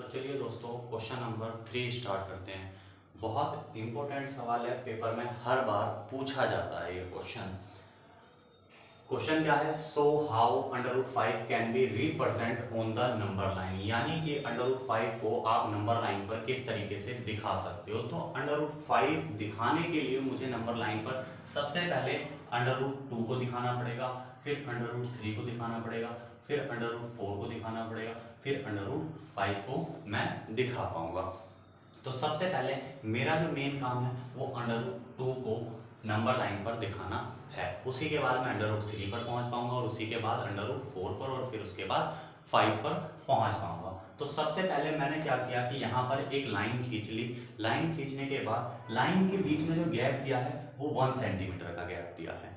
तो चलिए दोस्तों क्वेश्चन नंबर 3 स्टार्ट करते हैं। बहुत इंपॉर्टेंट सवाल है, पेपर में हर बार पूछा जाता है ये क्वेश्चन। क्वेश्चन क्या है? So how under root 5 can be represent on the number line, यानी कि अंडर रूट 5 को आप नंबर लाइन पर किस तरीके से दिखा सकते हो। तो अंडर रूट 5 दिखाने के लिए मुझे नंबर लाइन पर सबसे पहले अंडर रूट 2 को दिखाना पड़ेगा, फिर अंडर रूट 3 को दिखाना पड़ेगा, फिर अंडर रूट 4 को दिखाना पड़ेगा, फिर अंडर रूट 5 को मैं दिखा पाऊंगा। तो सबसे पहले मेरा जो मेन काम है वो अंडर रूट 2 को नंबर लाइन पर दिखाना है। उसी के बाद मैं अंडर रूट 3 पर पहुंच पाऊंगा, और उसी के बाद अंडर रूट 4 पर, और फिर उसके बाद 5 पर पहुंच पाऊंगा। तो सबसे पहले मैंने क्या किया कि यहाँ पर एक लाइन खींच ली। लाइन खींचने के बाद लाइन के बीच में जो गैप दिया है वो 1 सेंटीमीटर का गैप दिया है।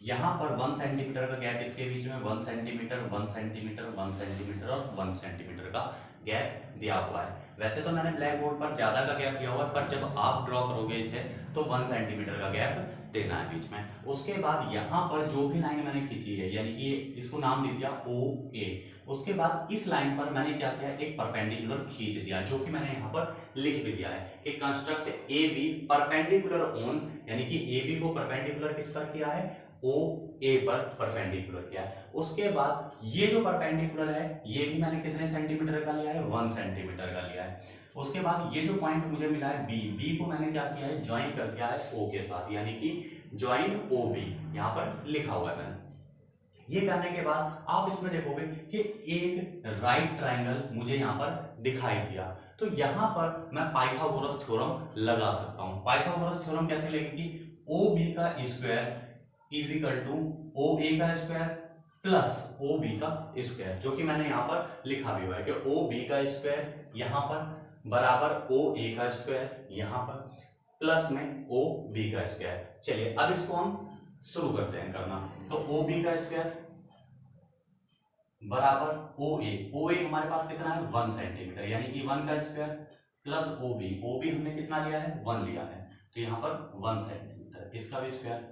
यहाँ पर 1 सेंटीमीटर का गैप, इसके बीच में 1 सेंटीमीटर 1 सेंटीमीटर 1 सेंटीमीटर और 1 सेंटीमीटर का गैप दिया हुआ है। वैसे तो मैंने ब्लैक बोर्ड पर ज्यादा का गैप दिया हुआ है, पर जब आप ड्रॉ करोगे इसे तो 1 सेंटीमीटर का गैप देना है बीच में। उसके बाद यहाँ पर जो भी लाइन मैंने खींची है, यानी कि इसको नाम दे दिया ओ ए। उसके बाद इस लाइन पर मैंने क्या किया, एक परपेंडिकुलर खींच दिया, जो कि मैंने यहाँ पर लिख भी दिया है कि construct A B perpendicular on, यानी कि ए बी को परपेंडिकुलर किस पर किया है, ओ ए पर परपेंडिकुलर किया है। उसके बाद ये जो परपेंडिकुलर है ये भी मैंने कितने सेंटीमीटर का लिया है, 1 सेंटीमीटर का लिया है। उसके बाद ये जो पॉइंट मुझे मिला है बी, बी को मैंने क्या किया है, ज्वाइन कर दिया है ओ के साथ, यानी कि ज्वाइन ओ बी यहाँ पर लिखा हुआ है मैंने। ये करने के बाद आप इसमें देखोगे कि एक राइट ट्रायंगल मुझे यहाँ पर दिखाई दिया। तो यहाँ पर मैं पाइथागोरस थ्योरम लगा सकता हूँ। पाइथागोरस थ्योरम कैसे लगेगी, ओ बी का square is equal to O A का स्क्वायर प्लस ओ बी का स्क्वायर, जो कि मैंने यहाँ पर लिखा भी हुआ है कि ओ बी का स्क्वायर यहाँ पर बराबर ओ ए का स्क्वायर यहाँ पर प्लस में ओ बी का स्क्वायर। चलिए अब इसको हम शुरू करते हैं करना। तो ओ बी का स्क्वायर बराबर ओ ए हमारे पास कितना है 1 सेंटीमीटर, यानी कि 1 का स्क्वायर प्लस ओ बी हमने कितना लिया है 1 लिया है, तो यहाँ पर 1 सेंटीमीटर, इसका भी स्क्वायर।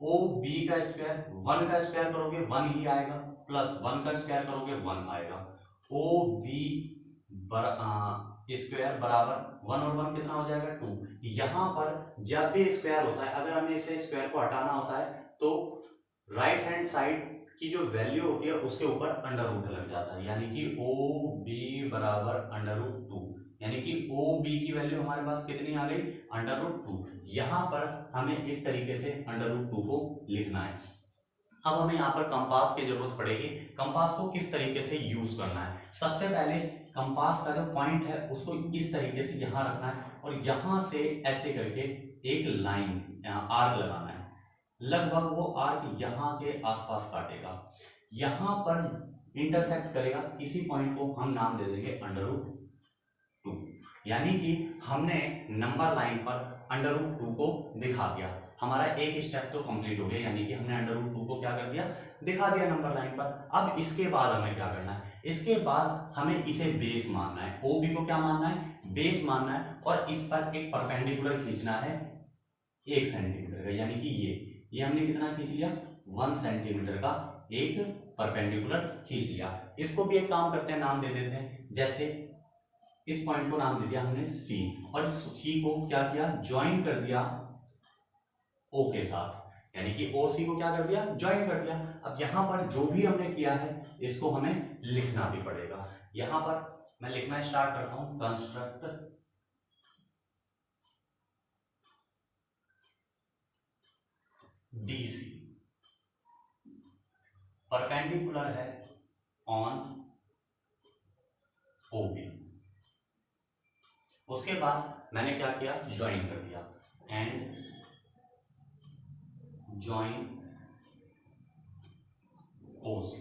ओ बी का स्क्वायर 1 का स्क्वायर करोगे 1 ही आएगा, प्लस 1 का स्क्वायर करोगे 1 आएगा। ओ बी स्क्वायर बराबर 1 और 1 कितना हो जाएगा 2। यहाँ पर जब भी स्क्वायर होता है, अगर हमें इसे स्क्वायर को हटाना होता है तो राइट हैंड साइड की जो वैल्यू होती है उसके ऊपर अंडर रूट लग जाता है, यानी कि ओ बी बराबर अंडर रूट 2, यानी कि ओ बी की वैल्यू हमारे पास कितनी आ गई, अंडर रूट 2। यहाँ पर हमें इस तरीके से अंडर रूट 2 को लिखना है। अब हमें यहाँ पर कंपास की जरूरत पड़ेगी। कंपास को किस तरीके से यूज करना है, सबसे पहले कंपास का जो पॉइंट है उसको इस तरीके से यहाँ रखना है, और यहाँ से ऐसे करके एक लाइन आर्क लगाना है। लगभग वो आर्क यहाँ के आसपास काटेगा, यहाँ पर इंटरसेक्ट करेगा, इसी पॉइंट को हम नाम दे देंगे अंडर रूट 2, यानी कि हमने नंबर लाइन पर अंडर रूट 2 को दिखा दिया। हमारा एक स्टेप तो कंप्लीट हो गया, यानी कि हमने अंडर रूट 2 को क्या कर दिया, दिखा दिया नंबर लाइन पर। अब इसके बाद हमें क्या करना है, इसके बाद हमें इसे बेस मानना है, ओ बी को क्या मानना है, बेस मानना है, और इस पर एक परपेंडिकुलर खींचना है 1 सेंटीमीटर का, यानी कि ये हमने कितना खींच लिया 1 सेंटीमीटर का एक परपेंडिकुलर खींच लिया। इसको भी एक काम करते हैं, नाम दे देते हैं, जैसे इस पॉइंट को नाम दे दिया हमने सी, और सी को क्या किया, ज्वाइन कर दिया ओ के साथ, यानी कि ओ सी को क्या कर दिया, ज्वाइन कर दिया। अब यहां पर जो भी हमने किया है इसको हमें लिखना भी पड़ेगा। यहां पर मैं लिखना स्टार्ट करता हूं, कंस्ट्रक्ट BC परपेंडिकुलर है ऑन OB। उसके बाद मैंने क्या किया, ज्वाइन कर दिया, एंड ज्वाइन OC।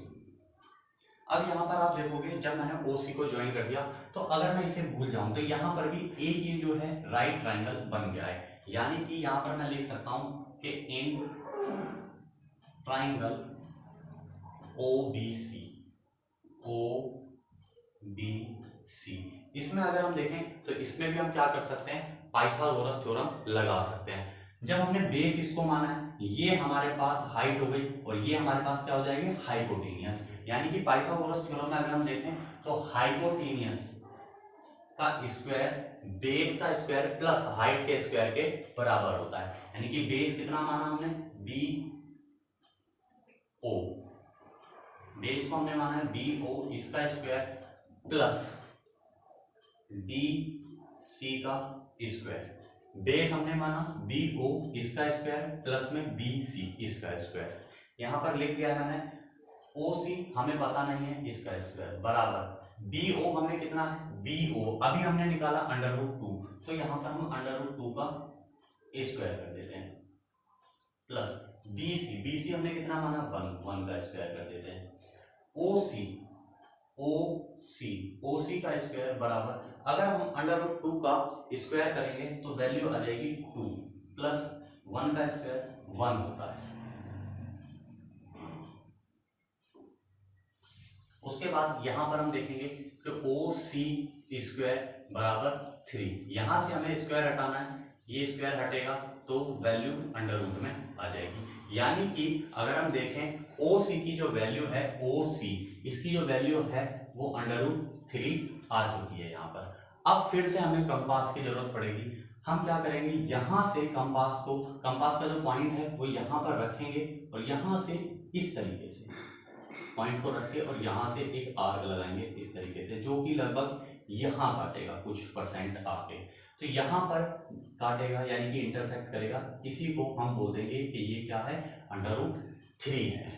अब यहां पर आप देखोगे जब मैंने OC को ज्वाइन कर दिया, तो अगर मैं इसे भूल जाऊं तो यहां पर भी एक ये जो है राइट ट्रायंगल बन गया है, यानी कि यहां पर मैं लिख सकता हूं कि इन ट्रायंगल OBC, इसमें अगर हम देखें तो इसमें भी हम क्या कर सकते हैं, पाइथागोरस थ्योरम लगा सकते हैं। जब हमने बेस इसको माना है, ये हमारे पास हाइट हो गई, और ये हमारे पास क्या हो जाएगी, हाइपोटेनियस, यानी कि पाइथागोरस थ्योरम में अगर हम देखें तो हाइपोटेनियस का स्क्वायर बेस का स्क्वायर प्लस हाइट के स्क्वायर के बराबर होता है। यानी कि बेस कितना माना हमने, बी ओ, बेस को हमने माना है बी ओ, इसका स्क्वायर प्लस बी सी का स्क्वायर। बेस हमने माना बी ओ, इसका स्क्वायर प्लस में बी सी इसका स्क्वायर। यहां पर लिख दिया है मैंने, ओ सी हमें पता नहीं है, इसका स्क्वायर बराबर बी ओ हमें कितना है, बी ओ अभी हमने निकाला √2, तो यहां पर हम √2 का स्क्वायर कर देते हैं प्लस बी सी हमने कितना माना, 1 का स्क्वायर कर देते हैं। ओ सी का स्क्वायर बराबर, अगर हम √2 का स्क्वायर करेंगे तो वैल्यू आ जाएगी 2 प्लस 1 का स्क्वायर 1 होता है। उसके बाद यहां पर हम देखेंगे कि ओ सी स्क्वायर बराबर 3, यहां से हमें स्क्वायर हटाना है, ये स्क्वायर हटेगा तो वैल्यू √ में आ जाएगी। यानी कि अगर हम देखें ओ सी की जो वैल्यू है, ओ सी इसकी जो वैल्यू है वो √3 आ चुकी है यहाँ पर। अब फिर से हमें कंपास की जरूरत पड़ेगी। हम क्या करेंगे, यहां से कंपास का जो पॉइंट है वो यहाँ पर रखेंगे और यहाँ से इस तरीके से पॉइंट को रख के और यहां से एक आर्क लगाएंगे इस तरीके से, जो कि लगभग यहां काटेगा कुछ % आगे, तो यहां पर काटेगा यानी कि इंटरसेक्ट करेगा। इसी को हम बोल देंगे कि ये क्या है, √3 है।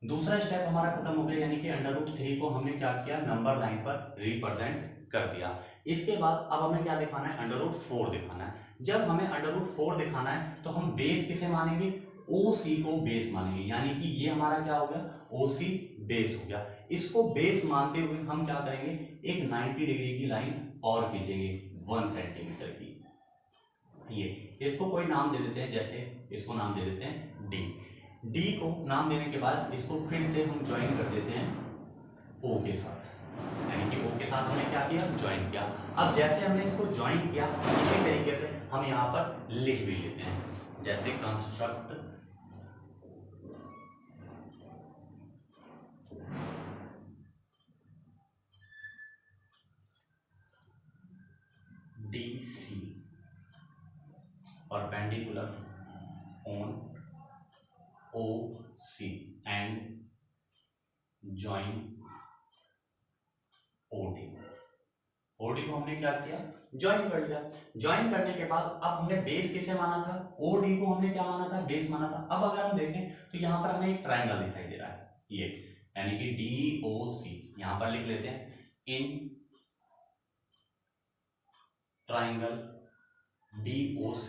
दूसरा स्टेप हमारा खत्म हो गया, यानी कि √3 को हमने क्या किया, नंबर लाइन पर रिप्रेजेंट कर दिया। इसके बाद अब हमें क्या दिखाना है, √4 दिखाना है। जब हमें √4 दिखाना है तो हम बेस किसे मानेंगे, OC को बेस मानेंगे, यानी कि ये हमारा क्या हो गया, OC बेस हो गया। इसको बेस मानते हुए हम क्या करेंगे, एक 90 डिग्री की लाइन और खींचेंगे 1 सेंटीमीटर की। ये इसको कोई नाम दे देते हैं, जैसे इसको नाम दे देते हैं D को नाम देने के बाद इसको फिर से हम ज्वाइन कर देते हैं O के साथ, यानी कि O के साथ हमने क्या किया, ज्वाइन किया। अब जैसे हमने इसको ज्वाइन किया इसी तरीके से हम यहाँ पर लिख भी लेते हैं, जैसे construct DC perpendicular on OC and join OD। OD को हमने क्या किया, ज्वाइन कर लिया। ज्वाइन करने के बाद अब हमने बेस किसे माना था, OD को हमने क्या माना था, बेस माना था। अब अगर हम देखें तो यहां पर हमें एक ट्रायंगल दिखाई दे रहा है, ये यानी कि DOC, यहां पर लिख लेते हैं इन ट्रायंगल DOC।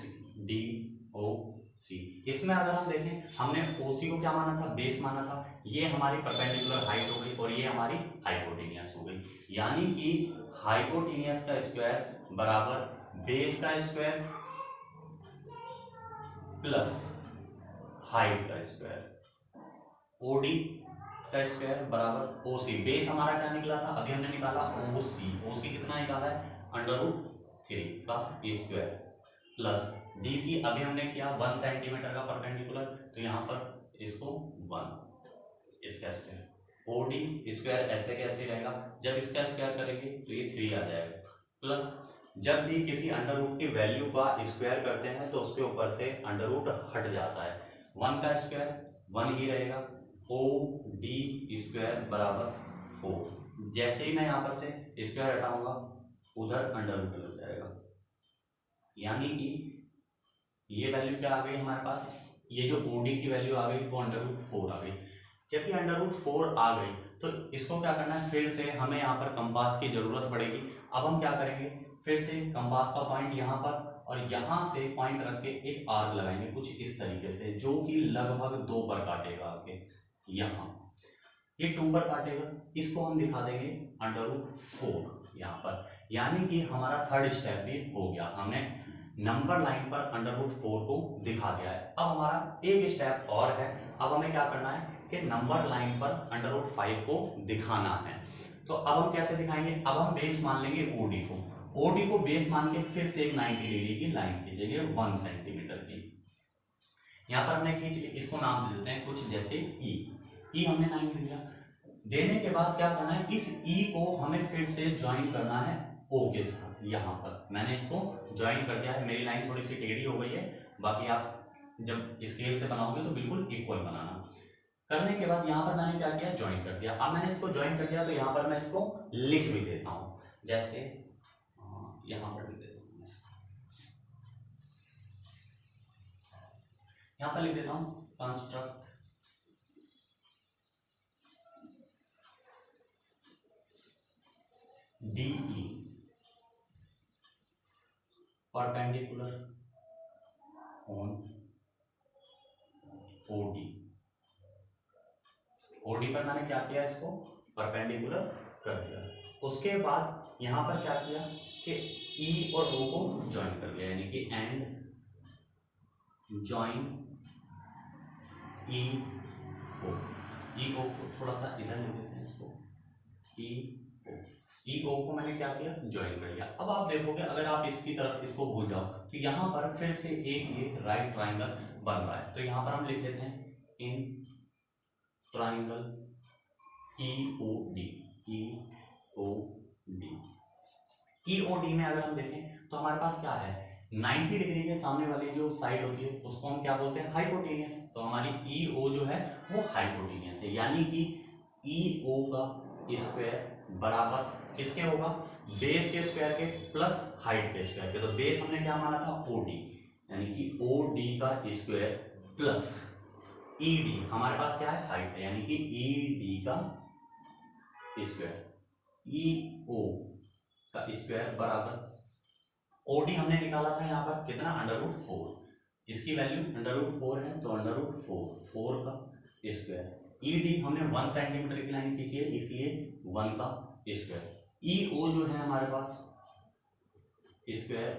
इसमें अगर हम देखें, हमने OC को क्या माना था, बेस माना था। ये हमारी परपेंडिकुलर हाइट हो गई और ये हमारी हाइपोटेनियस हो गई, यानी कि हाइपोटेनियस का स्क्वायर बराबर बेस का स्क्वायर प्लस हाइट का स्क्वायर, OD का स्क्वायर बराबर OC। बेस हमारा क्या निकला था, अभी हमने निकाला OC कितना निकाला है, √3 का स्क्वायर प्लस DC अभी हमने किया 1 सेंटीमीटर का परपेंडिकुलर, तो यहाँ पर इसको 1 इसका स्क्वायर, OD स्क्वायर ऐसे कैसे रहेगा, जब इसका स्क्वायर करेंगे तो ये 3 आ जाएगा, प्लस जब भी किसी √ की वैल्यू का स्क्वायर करते हैं तो उसके ऊपर से √ हट जाता है, 1 का स्क्वायर 1 ही रहेगा, OD स्क्वायर बराबर 4। जैसे ही मैं यहाँ पर से स्क्वायर हटाऊंगा उधर √ लग जाएगा, यानी कि ये वैल्यू क्या आ गई हमारे पास, ये जो OD की वैल्यू आ गई वो √4 आ गई। जब ये √4 आ गई तो इसको क्या करना है, फिर से हमें यहाँ पर कंपास की जरूरत पड़ेगी। अब हम क्या करेंगे, फिर से कंपास का पॉइंट यहाँ पर और यहाँ से पॉइंट रख के एक आर्क लगाएंगे कुछ इस तरीके से, जो कि लगभग 2 पर काटेगा आगे, यहाँ ये 2 पर काटेगा, इसको हम दिखा देंगे √4 यहाँ पर, यानी कि हमारा थर्ड स्टेप भी हो गया, हमने नंबर लाइन पर √4 को दिखा दिया है। अब हमारा एक स्टेप और है, अब हमें क्या करना है कि नंबर लाइन पर √5 को दिखाना है। तो अब हम कैसे दिखाएंगे, अब हम बेस मान लेंगे OD को बेस मान के फिर से एक 90 डिग्री की लाइन खींचेंगे 1 सेंटीमीटर की, यहाँ पर हमने खींच ली, इसको नाम दे देते हैं कुछ जैसे E हमने 90 दिया। देने के बाद क्या करना है, इस ई को हमें फिर से ज्वाइन करना है ओ के साथ। यहाँ पर मैंने इसको ज्वाइन कर दिया है, मेरी लाइन थोड़ी सी टेढ़ी हो गई है, बाकी आप जब स्केल से बनाओगे तो बिल्कुल इक्वल बनाना। करने के बाद यहाँ पर मैंने क्या किया, ज्वाइन कर दिया। अब मैंने इसको ज्वाइन कर दिया तो यहाँ पर मैं इसको लिख भी देता हूँ, जैसे यहाँ पर लिख देता हूँ, यहाँ पर लिख देता हूँ construct DE perpendicular on OD। OD पर मैंने क्या किया, इसको परपेंडिकुलर कर दिया। उसके बाद यहाँ पर क्या किया कि E और O को ज्वाइन कर दिया, यानी कि एंड ज्वाइन E O को थोड़ा सा इधर लिख देते हैं इसको, E O को मैंने क्या किया, ज्वाइन कर लिया। अब आप देखोगे अगर आप इसकी तरफ इसको भूल जाओ तो यहाँ पर फिर से एक ये राइट ट्राइंगल बन रहा है, तो यहाँ पर हम लिख देते हैं इन ट्राइंगल EOD। EOD में अगर हम देखें तो हमारे पास क्या है, 90 डिग्री के सामने वाली जो साइड होती है उसको हम क्या बोलते हैं, हाइपोटेनियस। तो हमारी EO जो है वो हाइपोटेनियस है, यानी कि EO का स्क्वायर बराबर किसके होगा, बेस के स्क्वायर के प्लस हाइट के स्क्वायर के। तो बेस हमने क्या माना था, OD, यानी कि OD का स्क्वायर प्लस ED हमारे पास क्या है, हाइट है, यानी कि ED का स्क्वायर, EO का स्क्वायर बराबर OD हमने निकाला था यहाँ पर कितना, √4, इसकी वैल्यू √4 है तो √4 का स्क्वायर। ED हमने 1 सेंटीमीटर की लाइन खींची है इसलिए 1 का स्क्वायर। EO जो है हमारे पास स्क्वायर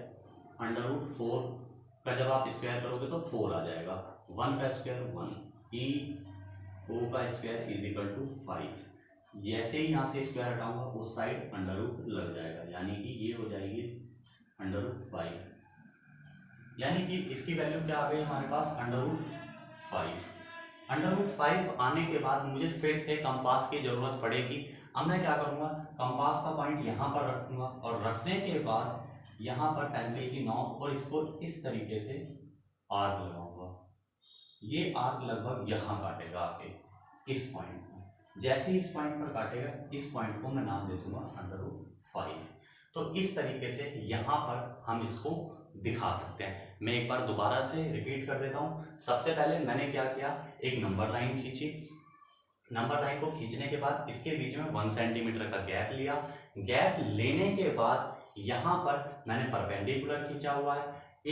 √4 का जब आप स्क्वायर करोगे तो 4 आ जाएगा, 1 का स्क्वायर 1, EO का स्क्वायर इज इक्वल टू 5। जैसे ही यहाँ से स्क्वायर हटाऊंगा उस साइड √ लग जाएगा, यानी कि ये हो जाएगी √5, यानी कि इसकी वैल्यू क्या आ गई हमारे पास, √5। √5 आने के बाद मुझे फिर से कंपास की जरूरत पड़ेगी। अब मैं क्या करूंगा, कंपास का पॉइंट यहाँ पर रखूंगा और रखने के बाद यहाँ पर पेंसिल की नोक और इसको इस तरीके से आर्क लगाऊंगा। ये आर्क लगभग यहाँ काटेगा आके इस पॉइंट पर। जैसे ही इस पॉइंट पर काटेगा, इस पॉइंट को मैं नाम दे दूंगा √5। तो इस तरीके से यहाँ पर हम इसको दिखा सकते हैं। मैं एक बार दोबारा से रिपीट कर देता हूँ। सबसे पहले मैंने क्या किया, एक नंबर लाइन खींची, नंबर लाइन को खींचने के बाद इसके बीच में 1 सेंटीमीटर का गैप लिया। गैप लेने के बाद यहाँ पर मैंने परपेंडिकुलर खींचा हुआ है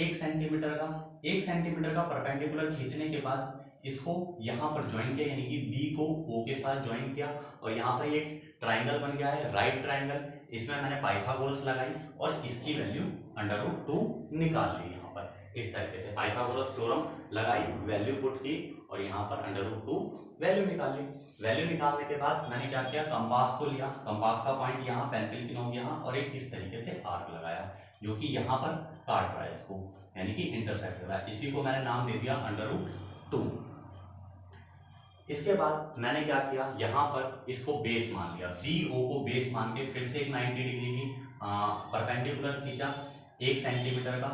1 सेंटीमीटर का। 1 सेंटीमीटर का परपेंडिकुलर खींचने के बाद इसको यहाँ पर ज्वाइन किया, यानी कि बी को ओ के साथ ज्वाइन किया और यहाँ पर एक ट्राइंगल बन गया है, राइट ट्राइंगल। इसमें मैंने पाइथागोरस लगाई और इसकी वैल्यू √2 निकाल ली। यहाँ पर इस तरीके से पाइथागोरस थ्योरम लगाई, वैल्यू पुट की और यहाँ पर √2 वैल्यू निकाल ली। वैल्यू निकालने के बाद मैंने क्या किया, कंपास को लिया, कंपास का पॉइंट यहाँ, पेंसिल की नोक यहाँ और एक इस तरीके से आर्क लगाया जो कि यहाँ पर काट रहा है इसको, यानी कि इंटरसेक्ट कर रहा है। इसी को मैंने नाम दे दिया √2। इसके बाद मैंने क्या किया, यहाँ पर इसको बेस मान लिया, BO को बेस मान के फिर से एक 90 डिग्री की परपेंडिकुलर खींचा 1 सेंटीमीटर का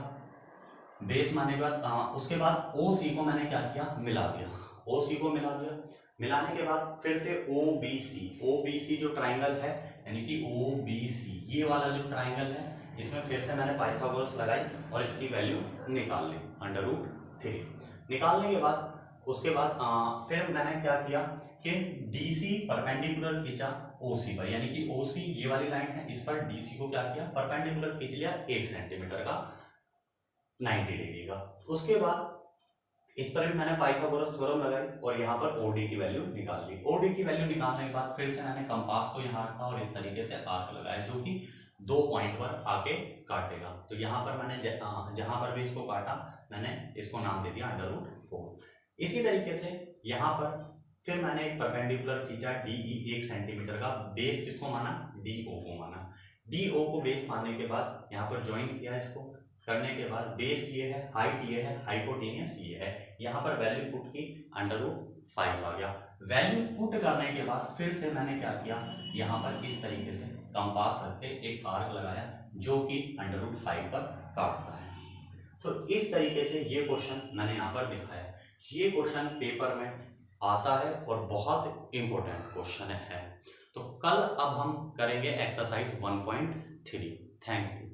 बेस मानने के बाद उसके बाद OC को मैंने क्या किया, मिला दिया, OC को मिला दिया। मिलाने के बाद फिर से OBC जो ट्राइंगल है, यानी कि OBC ये वाला जो ट्राइंगल है, इसमें फिर से मैंने पाइथागोरस लगाई और इसकी वैल्यू निकाल ली √3। निकालने के बाद उसके बाद फिर मैंने क्या किया कि DC परपेंडिकुलर खींचा OC पर, यानी कि OC ये वाली लाइन है, इस पर DC को क्या किया, परपेंडिकुलर खींच लिया 1 सेंटीमीटर का 90 डिग्री का। उसके बाद इस पर भी मैंने पाइथागोरस थ्योरम लगाई और यहाँ पर OD की वैल्यू निकाल ली। OD की वैल्यू निकालने के बाद फिर से मैंने कंपास को यहाँ रखा और इस तरीके से आर्क लगाया जो कि 2 पॉइंट पर आके काटेगा। तो यहाँ पर मैंने जहां पर भी इसको काटा मैंने इसको नाम दे दिया √4। इसी तरीके से यहाँ पर फिर मैंने एक परपेंडिकुलर खींचा DE 1 सेंटीमीटर का, बेस किसको माना, DO को माना। DO को बेस मानने के बाद यहाँ पर ज्वाइन किया, इसको करने के बाद बेस ये है, हाइट ये है, हाइपोटेनियस ये है। यहाँ पर वैल्यू पुट की √5 आ गया। वैल्यू पुट करने के बाद फिर से मैंने क्या किया, यहाँ पर इस तरीके से कंपास रख के एक आर्क लगाया जो कि √5 पर काटता है। तो इस तरीके से ये क्वेश्चन मैंने यहाँ पर दिखाया। ये क्वेश्चन पेपर में आता है और बहुत इंपॉर्टेंट क्वेश्चन है। तो कल अब हम करेंगे एक्सरसाइज 1.3। Thank you.